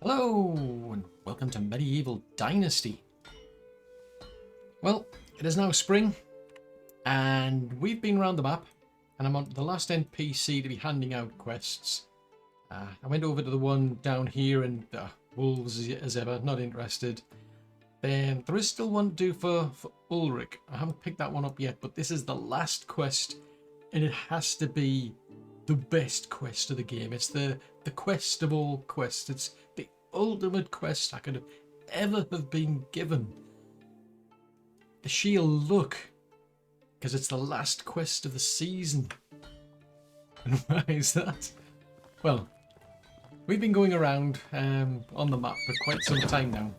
Hello, and welcome to Medieval Dynasty. Well, it is now spring, and we've been around the map, and I'm on the last NPC to be handing out quests. I went over to the one down here, and wolves as ever, not interested. Then there is still one to do for Ulrich. I haven't picked that one up yet, but this is the last quest, and it has to be the best quest of the game. It's the quest of all quests. It's the ultimate quest I could have ever have been given. The sheer look, because it's the last quest of the season. And why is that? Well, we've been going around on the map for quite some time now.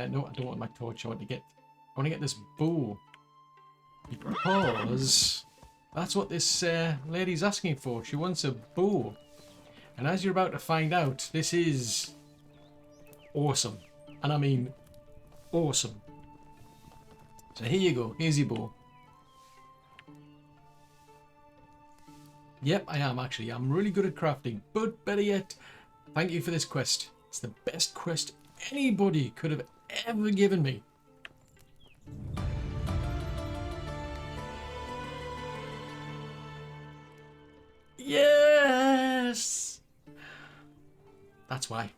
No, I don't want my torch. I want to get this bow, because that's what this lady's asking for. She wants a bow, and as you're about to find out, this is awesome, and I mean awesome. So here you go. Here's your bow. Yep, I am actually. I'm really good at crafting, but better yet, thank you for this quest. It's the best quest anybody could have ever given me. Yes! That's why.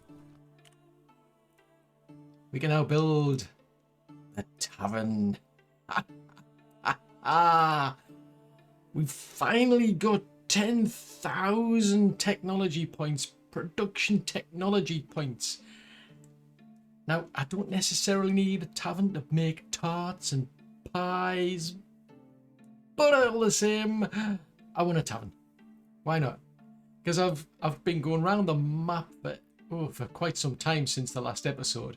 We can now build the tavern. We've finally got 10,000 technology points, production technology points. Now, I don't necessarily need a tavern to make tarts and pies, but all the same, I want a tavern. Why not? Because I've been going around the map for quite some time since the last episode.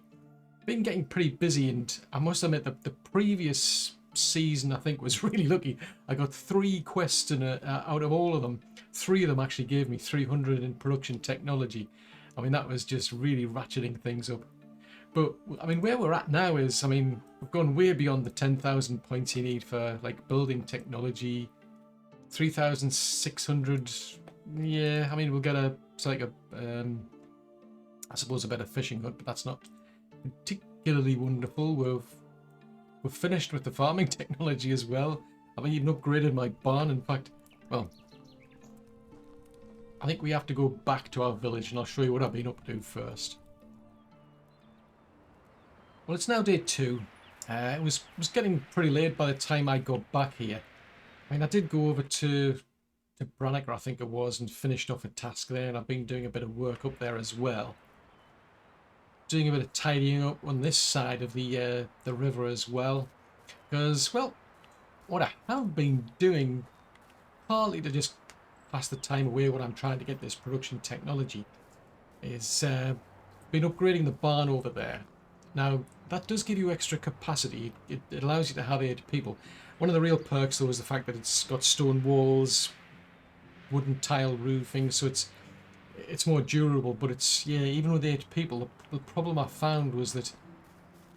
Been getting pretty busy, and I must admit that the previous season I think was really lucky. I got 3 quests out of all of them. 3 of them actually gave me 300 in production technology. I mean, that was just really ratcheting things up. But I mean, where we're at now is, I mean, we've gone way beyond the 10,000 points you need for like building technology. 3,600. Yeah, I mean, we'll get I suppose a better fishing hut, but that's not particularly wonderful. We've finished with the farming technology as well. I've even upgraded my barn. In fact, well, I think we have to go back to our village, and I'll show you what I've been up to first. Well, it's now day 2. It was getting pretty late by the time I got back here. I mean, I did go over to Branniker, I think it was, and finished off a task there, and I've been doing a bit of work up there as well. Doing a bit of tidying up on this side of the river as well. Because, well, what I have been doing, partly to just pass the time away when I'm trying to get this production technology, is been upgrading the barn over there. Now, that does give you extra capacity. It allows you to have 8 people. One of the real perks, though, is the fact that it's got stone walls, wooden tile roofing, so it's more durable. But it's, yeah, even with 8 people, the problem I found was that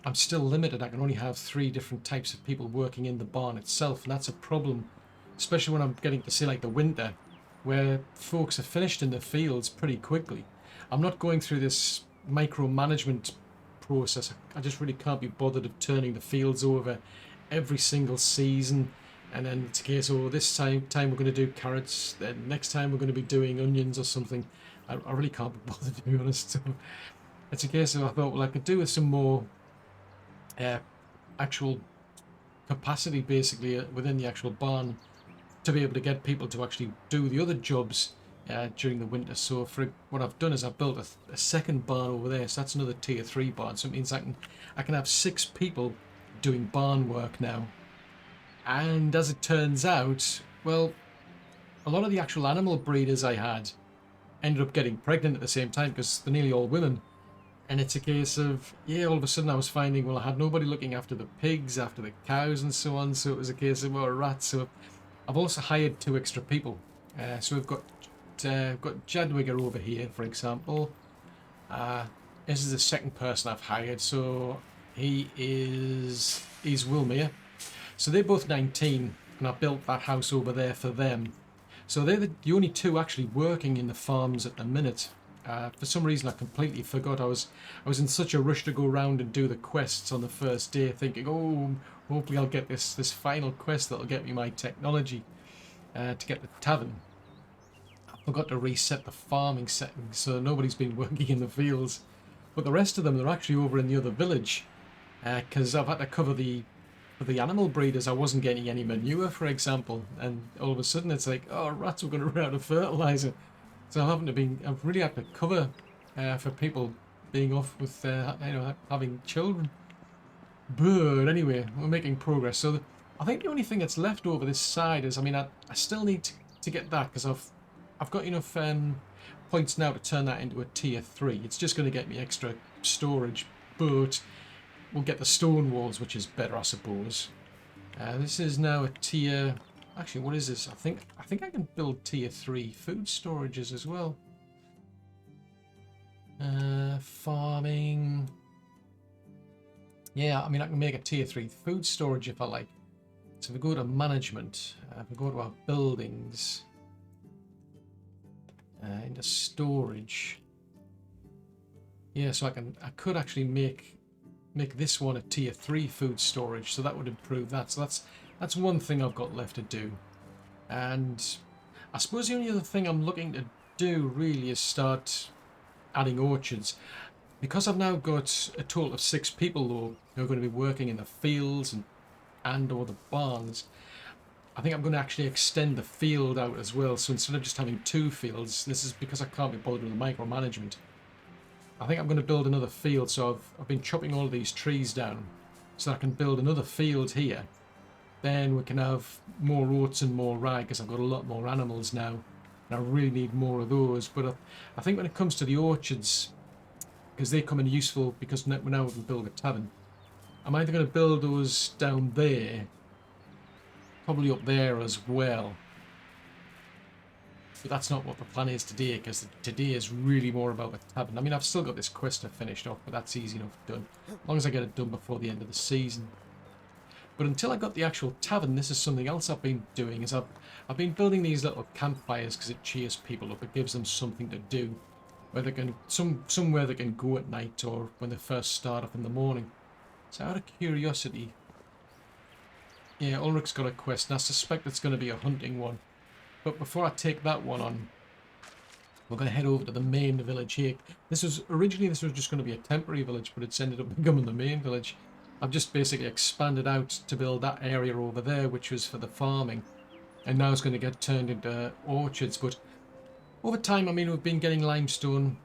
I'm still limited. I can only have 3 different types of people working in the barn itself, and that's a problem, especially when I'm getting to, say, like the winter, where folks are finished in the fields pretty quickly. I'm not going through this micromanagement process. I just really can't be bothered of turning the fields over every single season, and then it's a case, oh, this time we're going to do carrots, then next time we're going to be doing onions or something. I really can't be bothered, to be honest. So it's a case of, I thought, well, I could do with some more actual capacity, basically, within the actual barn, to be able to get people to actually do the other jobs during the winter. So for what I've done is I've built a second barn over there, so that's another tier 3 barn. So it means I can have 6 people doing barn work now. And as it turns out, well, a lot of the actual animal breeders I had ended up getting pregnant at the same time, because they're nearly all women. And it's a case of, yeah, all of a sudden I was finding, well, I had nobody looking after the pigs, after the cows and so on. So it was a case of, well, rats. So I've also hired 2 extra people. So we've got Jadwigger over here, for example. This is the second person I've hired, so he's Wilmere. So they're both 19, and I built that house over there for them. So they're the only 2 actually working in the farms at the minute. For some reason, I completely forgot. I was in such a rush to go around and do the quests on the first day, thinking, oh, hopefully I'll get this final quest that'll get me my technology to get the tavern. I forgot to reset the farming settings, so nobody's been working in the fields. But the rest of them, they're actually over in the other village, because I've had to cover for the animal breeders. I wasn't getting any manure, for example, and all of a sudden it's like, oh, rats, we're going to run out of fertilizer. So I've really had to cover for people being off with, having children. But anyway, we're making progress. So I think the only thing that's left over this side is, I still need to get that, because I've got enough points now to turn that into a tier 3. It's just going to get me extra storage, but we'll get the stone walls, which is better, I suppose. This is now a tier... Actually, what is this? I think I can build tier 3 food storages as well. Farming. Yeah, I can make a tier 3 food storage if I like. So if we go to management, if we go to our buildings, into storage. Yeah, so I could actually make this one a tier 3 food storage, so that would improve that. So that's one thing I've got left to do. And I suppose the only other thing I'm looking to do really is start adding orchards. Because I've now got a total of 6 people though, who are going to be working in the fields and or the barns, I think I'm going to actually extend the field out as well. So instead of just having 2 fields, this is because I can't be bothered with the micromanagement. I think I'm going to build another field, so I've been chopping all of these trees down so I can build another field here. Then we can have more oats and more rye, because I've got a lot more animals now, and I really need more of those. But I think when it comes to the orchards, because they come in useful, because now we can build a tavern, I'm either going to build those down there, probably up there as well. But that's not what the plan is today, because today is really more about the tavern. I've still got this quest to finish off, but that's easy enough done, as long as I get it done before the end of the season. But until I got the actual tavern, this is something else I've been doing, is I've been building these little campfires, because it cheers people up. It gives them something to do, where they can somewhere they can go at night, or when they first start up in the morning. So out of curiosity, yeah, Ulrich's got a quest, and I suspect it's going to be a hunting one. But before I take that one on, we're going to head over to the main village here. Originally this was just going to be a temporary village, but it's ended up becoming the main village. I've just basically expanded out to build that area over there, which was for the farming, and now it's going to get turned into orchards. But over time, we've been getting limestone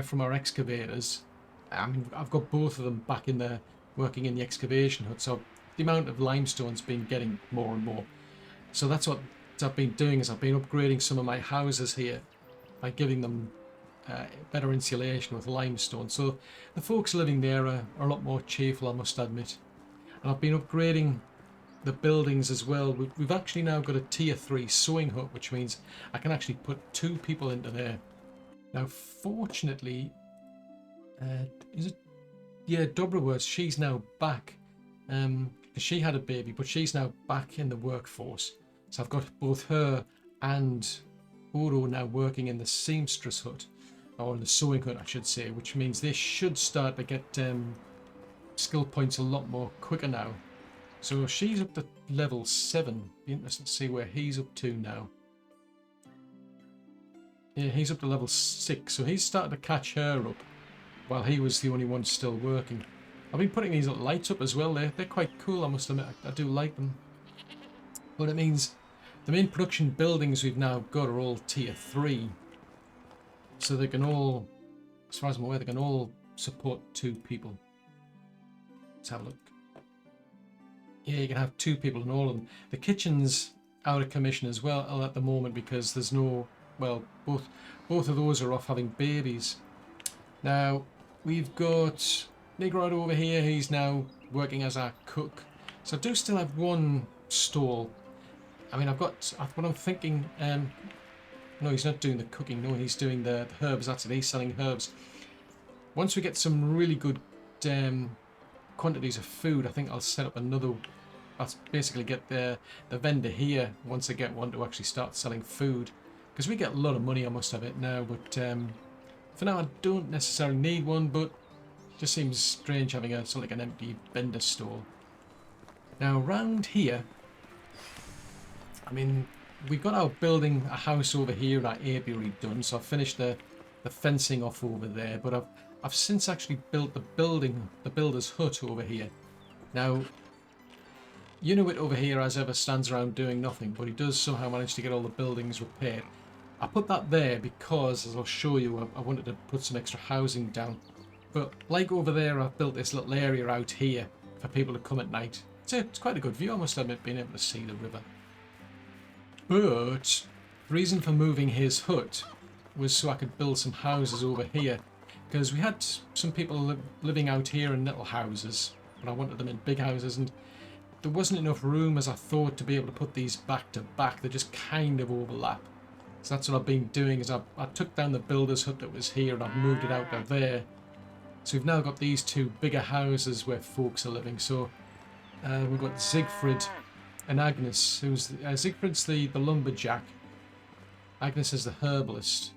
from our excavators. I've got both of them back in there working in the excavation hut, so the amount of limestone's been getting more and more. So that's what I've been doing, is I've been upgrading some of my houses here by giving them better insulation with limestone. So the folks living there are a lot more cheerful, I must admit. And I've been upgrading the buildings as well. We've actually now got a tier 3 sewing hut, which means I can actually put 2 people into there. Now fortunately, is it? Yeah, Dobrowurst, she's now back. She had a baby, but she's now back in the workforce. So I've got both her and Oro now working in the seamstress hut, or in the sewing hut I should say, which means they should start to get skill points a lot more quicker now. So she's up to level 7. Be interesting to see where he's up to now. Yeah, he's up to level 6, so he's started to catch her up, while he was the only one still working. I've been putting these little lights up as well. They're quite cool, I must admit. I do like them. But it means the main production buildings we've now got are all tier 3. So they can all, as far as I'm aware, they can all support 2 people. Let's have a look. Yeah, you can have 2 people in all of them. The kitchen's out of commission as well at the moment, because there's no, well, both of those are off having babies. Now, we've got Nigrod over here. He's now working as our cook. So I do still have 1 stall. I've got, what I'm thinking, no, he's not doing the cooking, no, he's doing the herbs. That's it, he's selling herbs. Once we get some really good quantities of food, I think I'll set up another, I'll basically get the vendor here, once I get one, to actually start selling food. Because we get a lot of money, I must have it now, but For now, I don't necessarily need one, but it just seems strange having a sort of like an empty vendor stall. Now, round here, I mean, we got our building a house over here in our apiary done, so I've finished the fencing off over there, but I've since actually built the builder's hut over here. Now, Inuit over here as ever stands around doing nothing, but he does somehow manage to get all the buildings repaired. I put that there because, as I'll show you, I wanted to put some extra housing down. But like over there, I've built this little area out here for people to come at night. It's quite a good view, I must admit, being able to see the river. But the reason for moving his hut was so I could build some houses over here, because we had some people living out here in little houses, but I wanted them in big houses, and there wasn't enough room as I thought to be able to put these back to back. They just kind of overlap. So that's what I've been doing, is I took down the builder's hut that was here and I've moved it out to there. So we've now got these two bigger houses where folks are living. So we've got Siegfried and Agnes, who's Siegfried's the lumberjack. Agnes is the herbalist.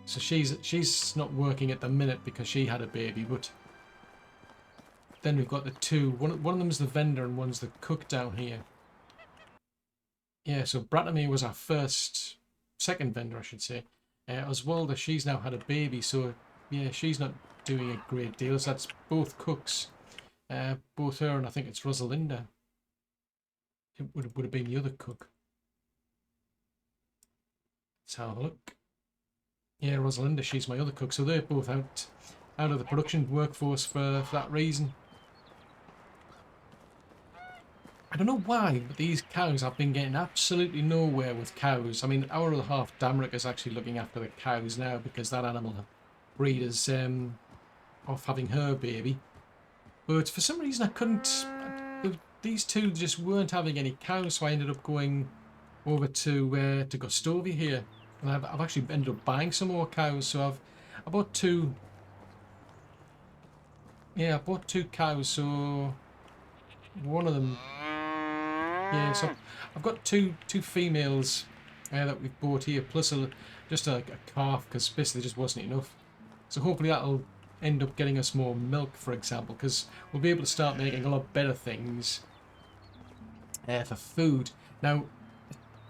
So she's not working at the minute because she had a baby, but then we've got the two. One of them's the vendor and one's the cook down here. Yeah, so Bratomir was our second vendor, I should say. Oswalda, she's now had a baby, so yeah, she's not doing a great deal. So that's both cooks, both her and I think it's Rosalinda. It would have been the other cook. Let's have a look. Yeah, Rosalinda, she's my other cook. So they're both out of the production workforce for that reason. I don't know why, but these cows, I've been getting absolutely nowhere with cows. I mean, our other half, Damric, is actually looking after the cows now because that animal breed is off having her baby. But for some reason I couldn't... These two just weren't having any cows, so I ended up going over to Gostovia here. And I've actually ended up buying some more cows, so I bought two... Yeah, I bought two cows, so... One of them... Yeah, so I've got two females that we've bought here, plus just a calf, because basically there just wasn't enough. So hopefully that'll end up getting us more milk, for example, because we'll be able to start making a lot better things for food. Now,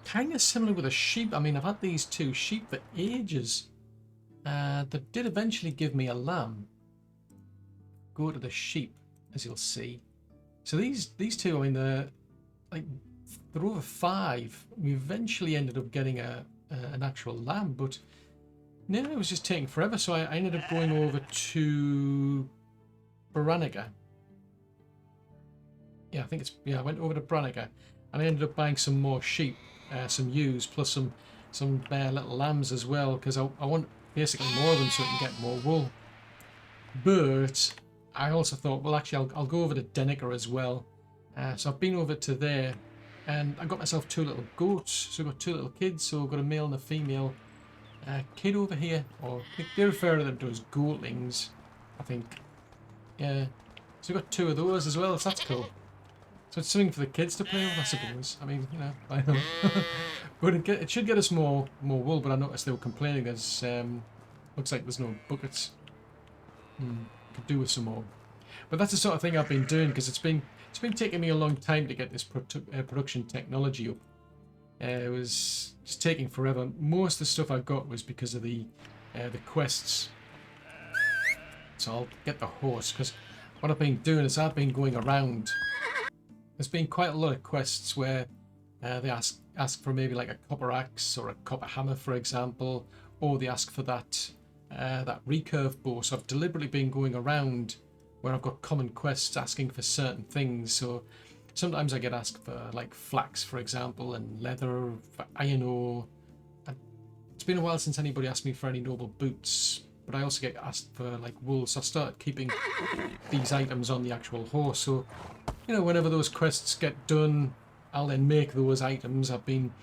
kind of similar with the sheep. I mean, I've had these two sheep for ages. They did eventually give me a lamb. Go to the sheep, as you'll see. So these two, I mean, they're over 5. We eventually ended up getting an actual lamb, but no, it was just taking forever. So I ended up going over to Branniga. Yeah, I think it's I went over to Branniga, and I ended up buying some more sheep, some ewes, plus some little lambs as well, because I want basically more of them so I can get more wool. But I also thought, well, actually, I'll go over to Denica as well. So I've been over to there, and I got myself 2 little goats. So I've got 2 little kids. So I've got a male and a female kid over here, or they refer to them to as goatlings, I think. Yeah. So we've got 2 of those as well. So that's cool. So it's something for the kids to play with, I suppose. I mean, you know, I know. But it should get us more wool. But I noticed they were complaining. There's looks like there's no buckets. Could do with some more. But that's the sort of thing I've been doing, because it's been taking me a long time to get this production technology up. It was just taking forever. Most of the stuff I got was because of the quests. So I'll get the horse, because what I've been doing is I've been going around. There's been quite a lot of quests where they ask for maybe like a copper axe or a copper hammer, for example, or they ask for that recurve bow. So I've deliberately been going around where I've got common quests asking for certain things. So sometimes I get asked for like flax, for example, and leather, for iron ore. And it's been a while since anybody asked me for any noble boots, but I also get asked for like wool. So I started keeping these items on the actual horse. So, you know, whenever those quests get done, I'll then make those items. I've been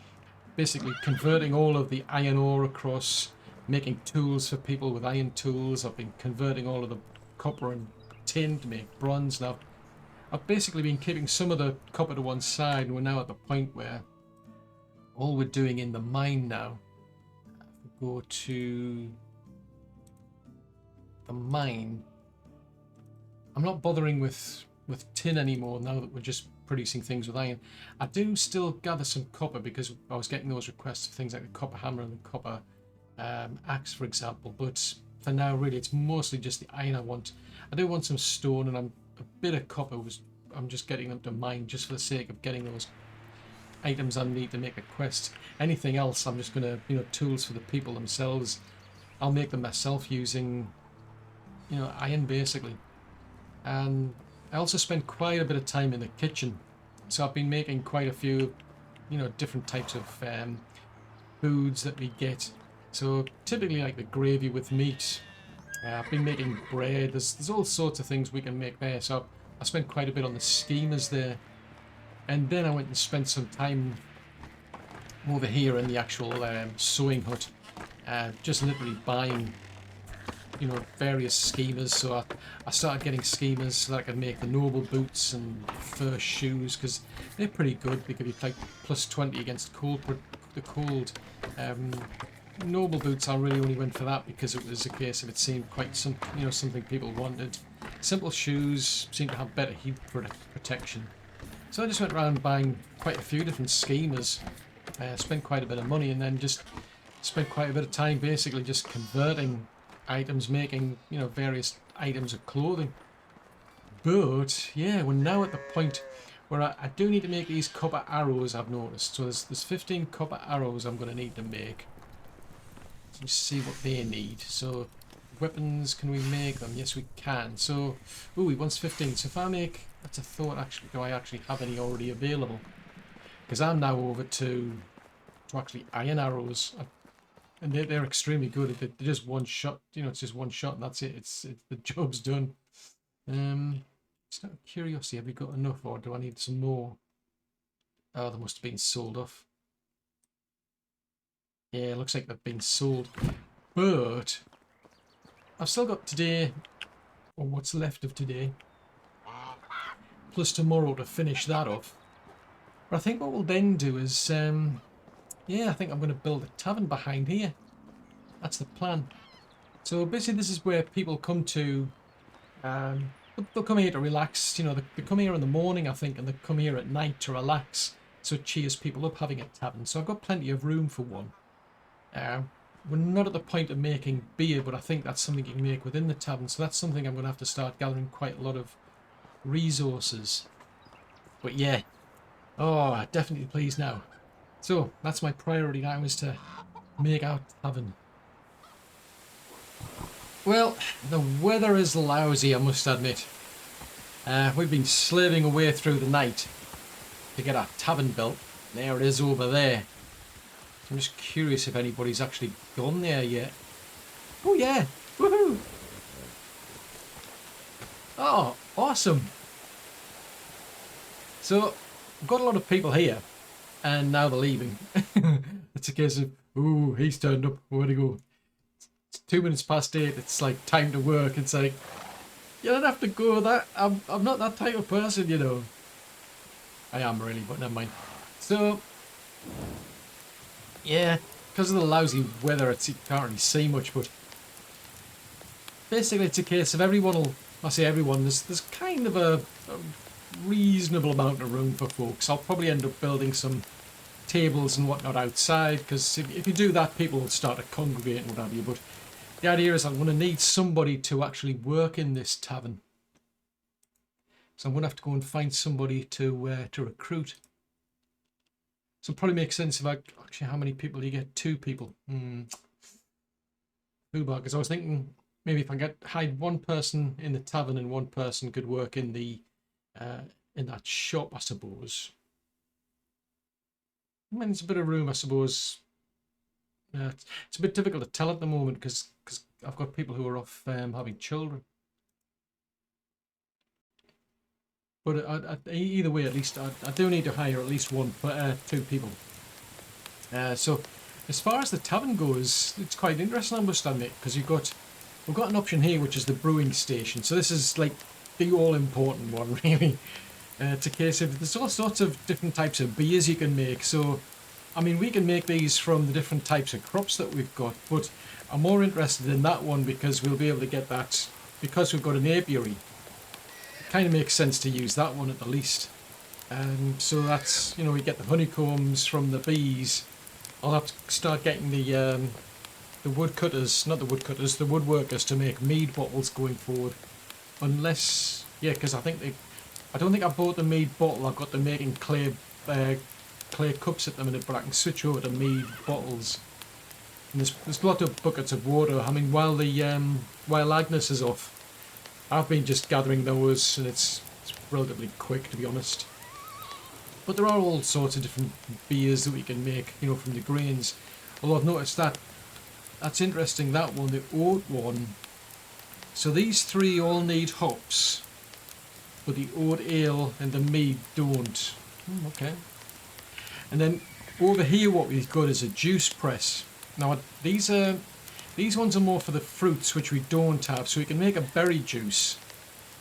basically converting all of the iron ore across, making tools for people with iron tools. I've been converting all of the copper and tin to make bronze. Now, I've basically been keeping some of the copper to one side, and we're now at the point where all we're doing in the mine now, if we go to the mine, I'm not bothering with tin anymore now that we're just producing things with iron. I do still gather some copper because I was getting those requests for things like the copper hammer and the copper axe, for example. But for now, really, it's mostly just the iron I want. I do want some stone, and a bit of copper I'm just getting them to mine just for the sake of getting those items I need to make a quest. Anything else, I'm just gonna, tools for the people themselves. I'll make them myself using, iron basically. And I also spend quite a bit of time in the kitchen, so I've been making quite a few, different types of foods that we get. So typically like the gravy with meat. I've been making bread. There's all sorts of things we can make there. So I spent quite a bit on the steamers there, and then I went and spent some time over here in the actual sewing hut, just literally buying various schemers. So I started getting schemers so that I could make the noble boots and fur shoes, because they're pretty good. They give you like +20 against the cold. Noble boots I really only went for that because it was a case of it seemed quite something people wanted. Simple shoes seem to have better heat protection. So I just went around buying quite a few different schemers, spent quite a bit of money, and then just spent quite a bit of time basically just converting items, making various items of clothing. But yeah, we're now at the point where I do need to make these copper arrows, I've noticed. So there's 15 copper arrows I'm going to need to make. Let's see what they need. So weapons, can we make them? Yes, we can. So ooh, he wants 15. So if I make, that's a thought actually, do I actually have any already available? Because I'm now over to actually iron arrows. And they're extremely good. They're just one shot, it's just one shot and that's it. It's the job's done. Just out of curiosity, have we got enough or do I need some more? Oh, they must have been sold off. Yeah, it looks like they've been sold. But I've still got today, or what's left of today, plus tomorrow to finish that off. But I think what we'll then do is, yeah, I think I'm going to build a tavern behind here. That's the plan. So basically this is where people come to, they'll come here to relax. They come here in the morning, I think, and they come here at night to relax. So it cheers people up having a tavern. So I've got plenty of room for one. We're not at the point of making beer, but I think that's something you can make within the tavern. So that's something I'm going to have to start gathering quite a lot of resources. But yeah, oh, definitely pleased now. So that's my priority now, is to make our tavern. Well, the weather is lousy, I must admit. We've been slaving away through the night to get our tavern built. There it is over there. I'm just curious if anybody's actually gone there yet. Oh yeah! Woohoo! Oh, awesome! So, I've got a lot of people here, and now they're leaving. It's a case of, ooh, he's turned up, where'd he go? It's 2 minutes past 8, it's like time to work. It's like, you don't have to go that. I'm not that type of person, I am really, but never mind. So, yeah, because of the lousy weather, you can't really see much, but basically it's a case of everyone will, I say everyone, there's kind of a reasonable amount of room for folks. I'll probably end up building some tables and whatnot outside, because if you do that, people will start to congregate and what have you, but the idea is I'm going to need somebody to actually work in this tavern. So I'm going to have to go and find somebody to recruit. So it probably makes sense if actually, how many people do you get? 2 people. Because I was thinking maybe if I hide one person in the tavern and one person could work in the in that shop, I suppose. I mean, it's a bit of room, I suppose. It's a bit difficult to tell at the moment because I've got people who are off having children. But either way, at least I do need to hire at least 2 people. So as far as the tavern goes, it's quite interesting, I must admit, because we've got an option here which is the brewing station. So this is like the all-important one, really. It's a case of there's all sorts of different types of beers you can make. So I mean, we can make these from the different types of crops that we've got, but I'm more interested in that one because we'll be able to get that, because we've got an apiary. It kind of makes sense to use that one at the least. And so that's, you know, we get the honeycombs from the bees. I'll have to start getting the woodcutters, not the woodcutters, the woodworkers to make mead bottles going forward. Unless, yeah, because I don't think I bought the mead bottle. I've got them making clay cups at the minute, but I can switch over to mead bottles. And there's a lot of buckets of water. I mean, while Agnes is off, I've been just gathering those, and it's relatively quick, to be honest. But there are all sorts of different beers that we can make, you know, from the grains. Although I've noticed that's interesting, that one, the oat one. So these three all need hops, but the oat ale and the mead don't. Okay. And then over here what we've got is a juice press. Now these ones are more for the fruits, which we don't have. So you can make a berry juice,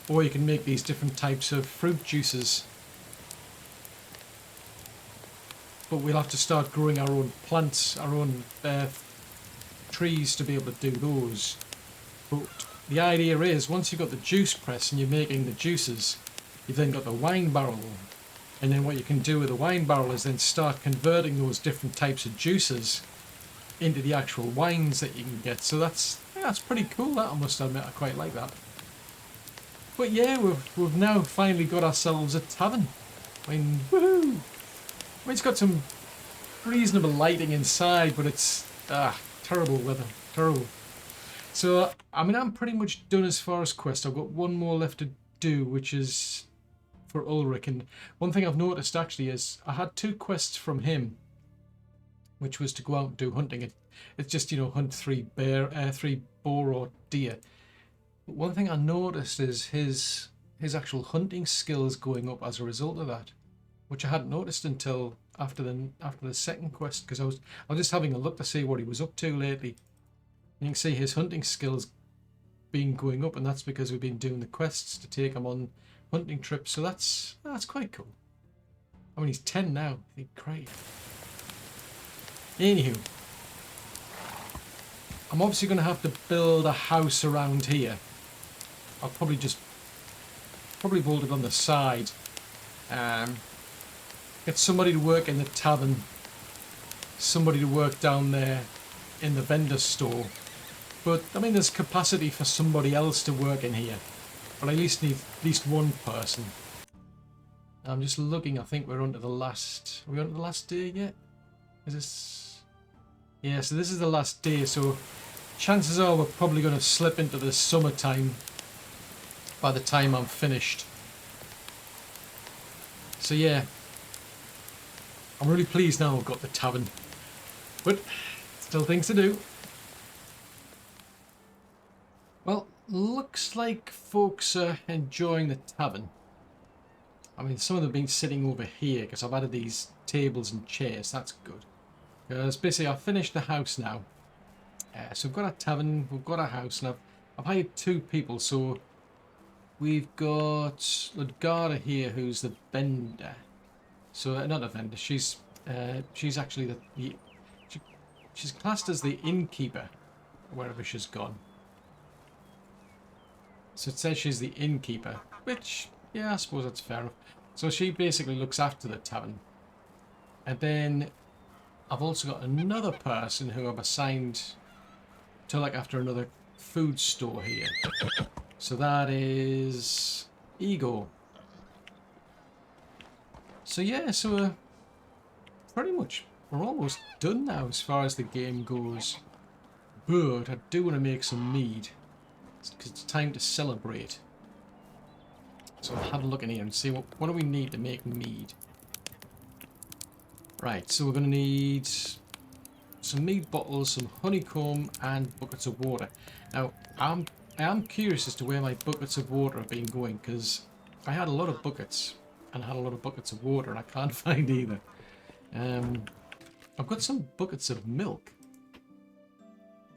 or you can make these different types of fruit juices. But we'll have to start growing our own plants, our own trees to be able to do those. But the idea is, once you've got the juice press and you're making the juices, you've then got the wine barrel. And then what you can do with the wine barrel is then start converting those different types of juices into the actual wines that you can get. So that's pretty cool, that, I must admit. I quite like that. But yeah, we've now finally got ourselves a tavern. I mean, woohoo! I mean, it's got some reasonable lighting inside, but it's terrible weather, terrible. So I mean, I'm pretty much done as far as quest. I've got one more left to do, which is for Ulrich. And one thing I've noticed actually is I had 2 quests from him, which was to go out and do hunting. It's just, you know, hunt 3 boar or deer. But one thing I noticed is his actual hunting skills going up as a result of that, which I hadn't noticed until after the second quest, because I was just having a look to see what he was up to lately. And you can see his hunting skills been going up, and that's because we've been doing the quests to take him on hunting trips. So that's quite cool. I mean, he's 10 now. Great. Anywho, I'm obviously going to have to build a house around here. I'll probably build it on the side. Get somebody to work in the tavern, somebody to work down there in the vendor store. But I mean, there's capacity for somebody else to work in here, but I at least need at least one person. I'm just looking. I think we're on to the last. Are we on to the last day yet? Is this? Yeah. So this is the last day. So chances are we're probably going to slip into the summertime by the time I'm finished. So yeah. I'm really pleased now I've got the tavern, but still things to do. Well, looks like folks are enjoying the tavern. I mean, some of them have been sitting over here because I've added these tables and chairs. That's good. Because basically I've finished the house now. So we've got a tavern, we've got a house, and I've hired 2 people. So we've got Ludgarda here, who's the vendor. So not a vendor. She's actually she's classed as the innkeeper wherever she's gone. So it says she's the innkeeper, which, yeah, I suppose that's fair enough. So she basically looks after the tavern. And then I've also got another person who I've assigned to look after another food store here. So that is Igor. So yeah, so we're almost done now as far as the game goes. But I do want to make some mead, because it's time to celebrate. So I'll have a look in here and see what do we need to make mead. Right, so we're going to need some mead bottles, some honeycomb, and buckets of water. Now, I am curious as to where my buckets of water have been going, because I had a lot of buckets and I had a lot of buckets of water, and I can't find either. I've got some buckets of milk.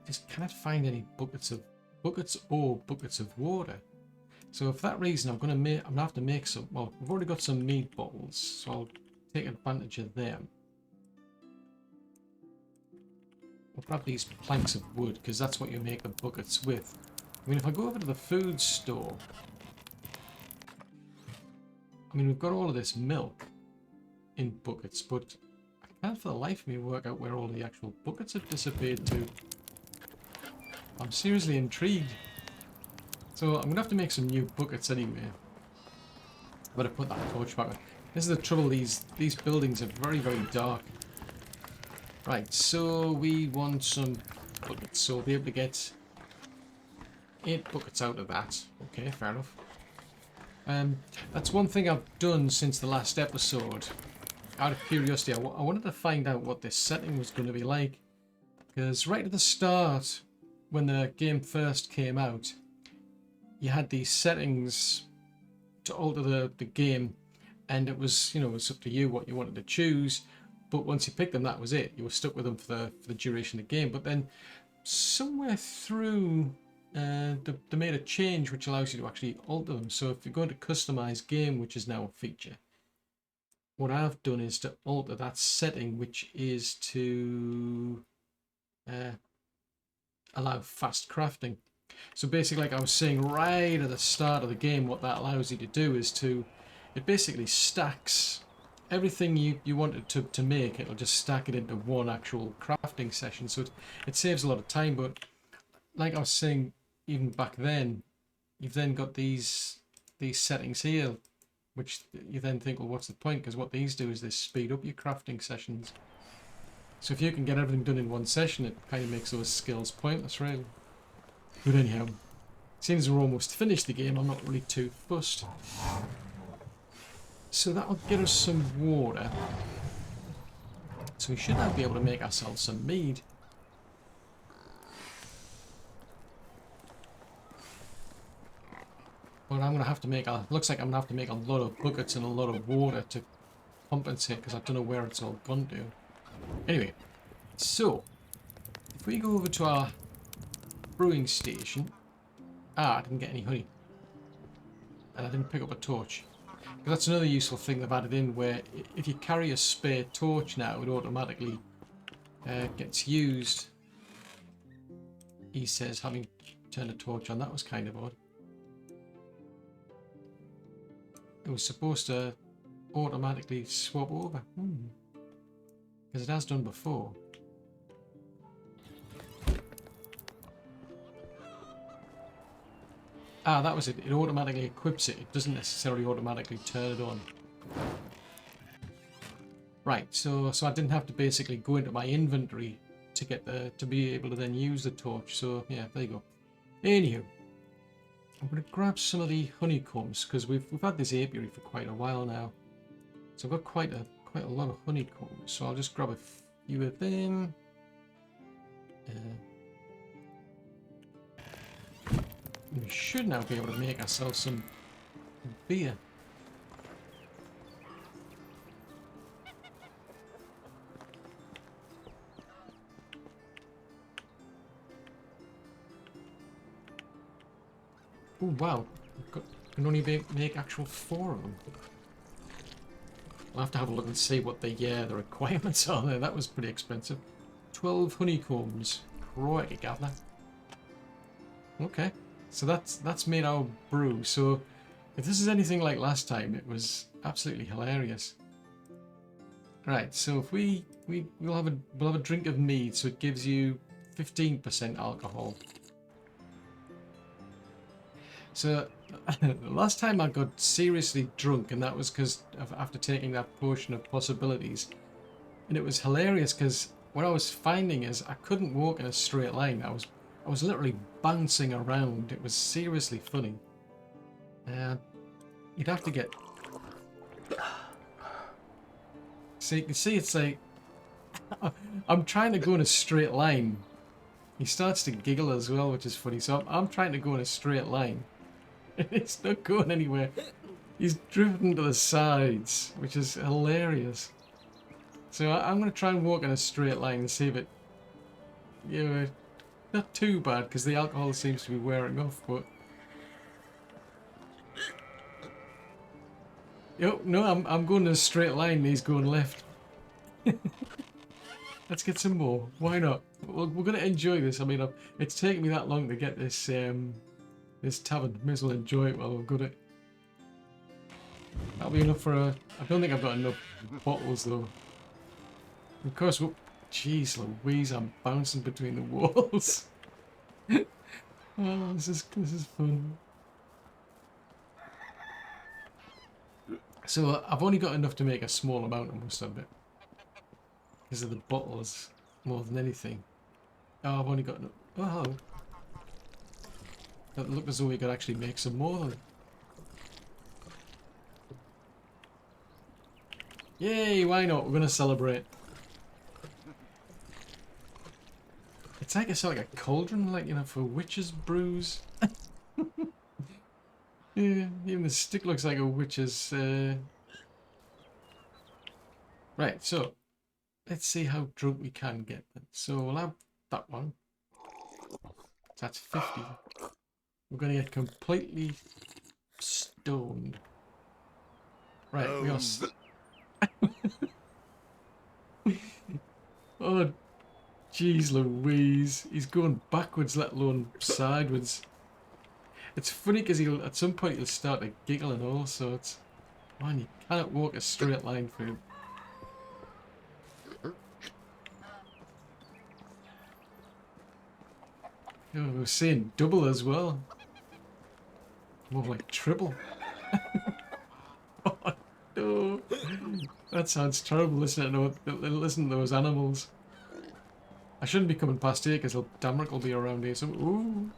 Just cannot find any buckets or buckets of water. So for that reason, I'm gonna have to make some. Well, we've already got some mead bottles, so I'll take advantage of them. I'll grab these planks of wood, because that's what you make the buckets with. I mean, if I go over to the food store... I mean, we've got all of this milk in buckets, but I can't for the life of me work out where all the actual buckets have disappeared to. I'm seriously intrigued. So I'm going to have to make some new buckets anyway. I'm going to put that torch back on. This is the trouble, these buildings are very, very dark. Right, so we want some buckets, so we'll be able to get 8 buckets out of that. Okay, fair enough. That's one thing I've done since the last episode. Out of curiosity, I wanted to find out what this setting was going to be like. Because right at the start, when the game first came out, you had these settings to alter the game, and it was, you know, it's up to you what you wanted to choose. But once you picked them, that was it. You were stuck with them for the duration of the game. But then somewhere through, they made a change which allows you to actually alter them. So if you're going to customize game, which is now a feature, what I've done is to alter that setting, which is to allow fast crafting. So basically, like I was saying right at the start of the game, what that allows you to do is it basically stacks everything you wanted to make. It'll just stack it into one actual crafting session. So it saves a lot of time. But like I was saying, even back then, you've then got these settings here, which you then think, well, what's the point? Because what these do is they speed up your crafting sessions. So if you can get everything done in one session, it kind of makes those skills pointless, really. But anyhow, since we're almost finished the game, I'm not really too fussed. So that'll get us some water. So we should now be able to make ourselves some mead. But I'm going to have to make looks like I'm going to have to make a lot of buckets and a lot of water to compensate, because I don't know where it's all gone to. Anyway, so if we go over to our brewing station. I didn't get any honey. And I didn't pick up a torch. But that's another useful thing they've added in, where if you carry a spare torch now, it automatically gets used. He says, having turned a torch on. That was kind of odd. It was supposed to automatically swap over. Because it has done before. That was it. It automatically equips it. It doesn't necessarily automatically turn it on. Right, so I didn't have to basically go into my inventory to get to be able to then use the torch. So yeah, there you go. Anywho, I'm going to grab some of the honeycombs, because we've had this apiary for quite a while now. So I've got quite a lot of honeycombs. So I'll just grab a few of them. We should now be able to make ourselves some beer. Oh wow, can only make actual 4 of them. I'll have to have a look and see what the requirements are there. That was pretty expensive. 12 honeycombs. Crikey, gather. Okay. So that's made our brew. So if this is anything like last time, it was absolutely hilarious. Right, so if we'll have a drink of mead, so it gives you 15% alcohol. So last time I got seriously drunk, and that was because after taking that potion of possibilities, and it was hilarious because what I was finding is I couldn't walk in a straight line. I was literally bouncing around. It was seriously funny. You'd have to get... So you can see it's like... I'm trying to go in a straight line. He starts to giggle as well, which is funny. So I'm trying to go in a straight line. And it's not going anywhere. He's drifting to the sides, which is hilarious. So I'm going to try and walk in a straight line and see if it... You know, not too bad, because the alcohol seems to be wearing off, but... No, I'm going in a straight line and he's going left. Let's get some more. Why not? we're going to enjoy this. I mean, it's taken me that long to get this this tavern. May as well enjoy it while we've got it. That'll be enough for a... I don't think I've got enough bottles though. Of course, jeez Louise, I'm bouncing between the walls. Oh, this is fun. So I've only got enough to make a small amount of most of it. Because of the bottles, more than anything. Oh, I've only got enough. Oh, hello. That looked as though we could actually make some more. Yay, why not? We're going to celebrate. It's like a sort of like a cauldron, like, you know, for witches' brews. Yeah, even the stick looks like a witch's... Right, so, let's see how drunk we can get then. So we'll have that one. That's 50. We're going to get completely stoned. Right, we are... Oh, jeez Louise. He's going backwards, let alone sideways. It's funny because at some point he'll start to giggle and all sorts. Man, you cannot walk a straight line for him. Oh, we're seeing double as well. More like triple. Oh no. That sounds terrible, listen to those animals. I shouldn't be coming past here because Damrick will be around here. So, ooh.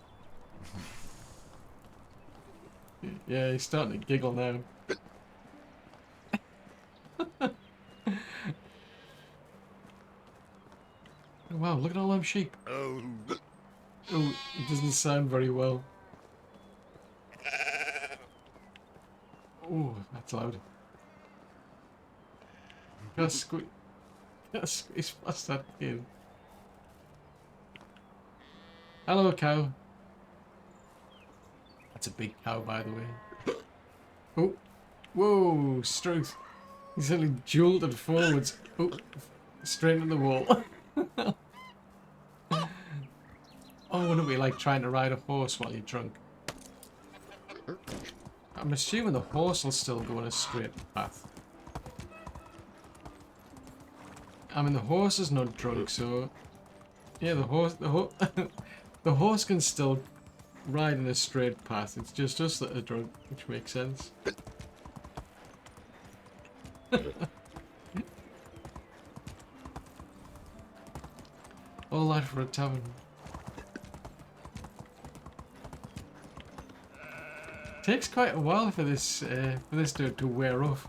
Yeah, he's starting to giggle now. Oh, wow, look at all them sheep. Oh, it doesn't sound very well. Oh, that's loud. Gotta squeeze past that kid. Hello, cow. That's a big cow, by the way. Oh, whoa, Struth. He's suddenly jolted forwards. Oh, straight into the wall. Oh, wouldn't we like trying to ride a horse while you're drunk? I'm assuming the horse will still go on a straight path. I mean, the horse is not drunk, so... Yeah, the horse can still ride in a straight path. It's just us that are drunk, which makes sense. All that for a tavern. Takes quite a while for this to wear off.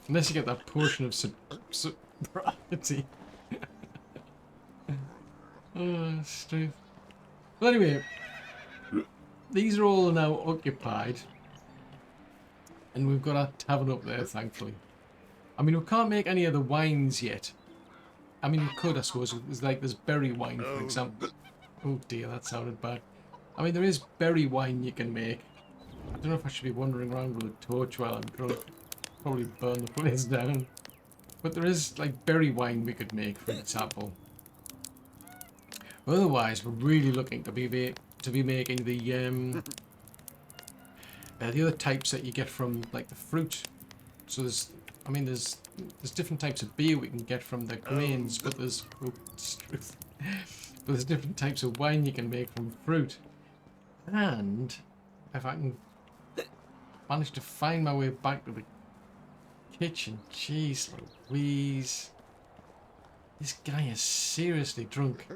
Unless you get that portion of sobriety. Oh, strength. Well, anyway, these are all now occupied, and we've got our tavern up there, thankfully. I mean, we can't make any of the wines yet. I mean, we could, I suppose. There's berry wine, for example. Oh dear, that sounded bad. I mean, there is berry wine you can make. I don't know if I should be wandering around with a torch while I'm drunk. Probably burn the place down. But there is, like, berry wine we could make, for example. Otherwise, we're really looking to be making the other types that you get from, like, the fruit. So there's different types of beer we can get from the grains, but there's different types of wine you can make from fruit. And if I can manage to find my way back to the kitchen, jeez Louise, this guy is seriously drunk.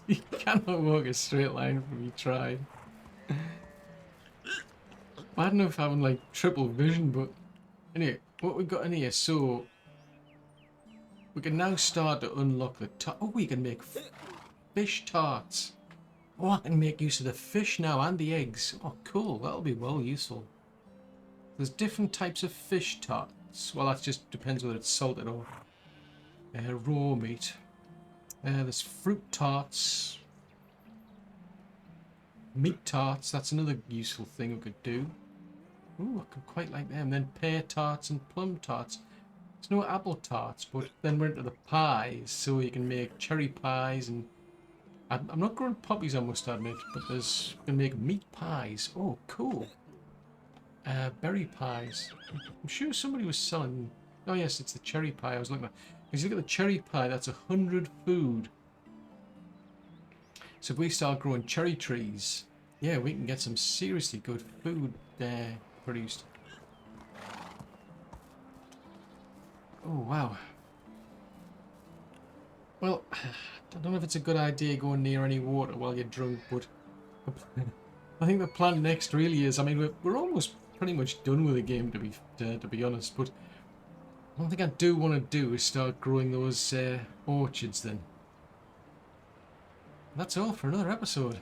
You cannot walk a straight line from you try. I don't know if having like triple vision, but anyway, what we've got in here, so we can now start to unlock the oh, we can make fish tarts. Oh, I can make use of the fish now and the eggs. Oh, cool, that'll be well useful. There's different types of fish tarts. Well, that just depends whether it's salted or raw meat. There's fruit tarts. Meat tarts, that's another useful thing we could do. Ooh, I could quite like them. Then pear tarts and plum tarts. There's no apple tarts, but then we're into the pies, so you can make cherry pies and I'm not growing poppies, I must admit, but there's you can make meat pies. Oh, cool. Berry pies. I'm sure somebody was selling. Oh yes, it's the cherry pie I was looking at. Because you look at the cherry pie, that's 100 food. So if we start growing cherry trees, yeah, we can get some seriously good food produced. Oh wow. Well, I don't know if it's a good idea going near any water while you're drunk, but I think the plan next really is. I mean, we're almost pretty much done with the game to be honest. But one thing I do want to do is start growing those orchards. Then that's all for another episode.